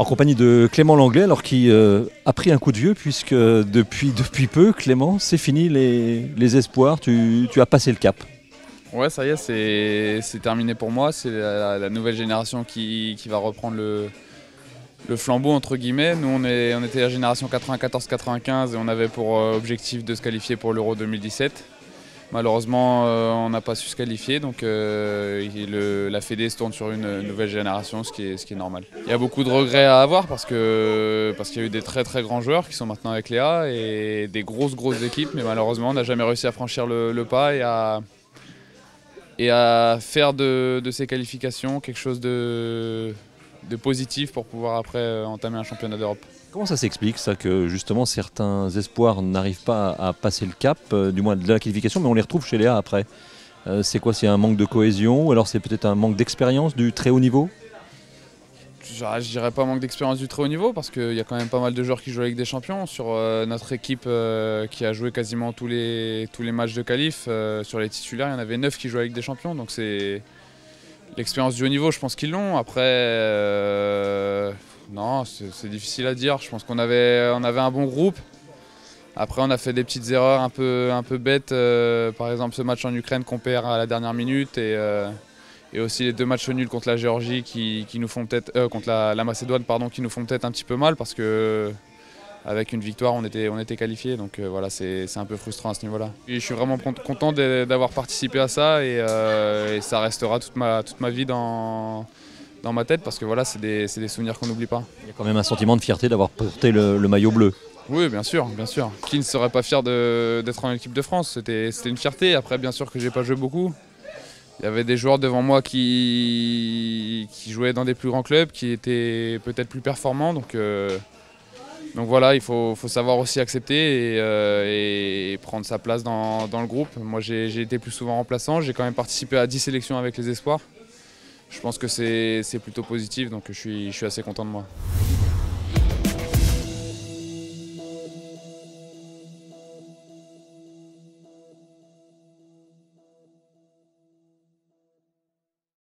En compagnie de Clément Langlais, alors qui a pris un coup de vieux puisque depuis peu, Clément, c'est fini les espoirs, tu as passé le cap. Ouais, ça y est, c'est terminé pour moi. C'est la nouvelle génération qui va reprendre le flambeau, entre guillemets. Nous, on était la génération 94-95 et on avait pour objectif de se qualifier pour l'Euro 2017. Malheureusement, on n'a pas su se qualifier, donc la Fédé se tourne sur une nouvelle génération, ce qui est normal. Il y a beaucoup de regrets à avoir parce qu'il y a eu des très très grands joueurs qui sont maintenant avec Léa et des grosses équipes, mais malheureusement, on n'a jamais réussi à franchir le pas et à faire de ces qualifications quelque chose de positif pour pouvoir après entamer un championnat d'Europe. Comment ça s'explique ça que justement certains espoirs n'arrivent pas à passer le cap, du moins de la qualification, mais on les retrouve chez Léa après? C'est quoi? C'est un manque de cohésion ou alors c'est peut-être un manque d'expérience du très haut niveau? Je dirais pas manque d'expérience du très haut niveau parce qu'il y a quand même pas mal de joueurs qui jouent avec des champions. Sur notre équipe qui a joué quasiment tous les matchs de qualif, sur les titulaires, il y en avait 9 qui jouaient avec des champions. Donc c'est l'expérience du haut niveau, je pense qu'ils l'ont. Après, non, c'est difficile à dire. Je pense qu'on avait un bon groupe. Après, on a fait des petites erreurs un peu bêtes. Par exemple, ce match en Ukraine qu'on perd à la dernière minute et aussi les 2 matchs nuls contre la Géorgie qui nous font peut-être contre la Macédoine pardon, qui nous font peut-être un petit peu mal parce que avec une victoire on était qualifiés, donc voilà, c'est un peu frustrant à ce niveau-là. Je suis vraiment content d'avoir participé à ça et ça restera toute ma vie dans ma tête parce que voilà, c'est des souvenirs qu'on n'oublie pas. Il y a quand même un sentiment de fierté d'avoir porté le maillot bleu. Oui, bien sûr, bien sûr. Qui ne serait pas fier d'être en équipe de France? C'était une fierté. Après, bien sûr que j'ai pas joué beaucoup. Il y avait des joueurs devant moi qui jouaient dans des plus grands clubs, qui étaient peut-être plus performants. Donc voilà, il faut savoir aussi accepter et prendre sa place dans le groupe. Moi, j'ai été plus souvent remplaçant. J'ai quand même participé à 10 sélections avec les espoirs. Je pense que c'est plutôt positif, donc je suis assez content de moi.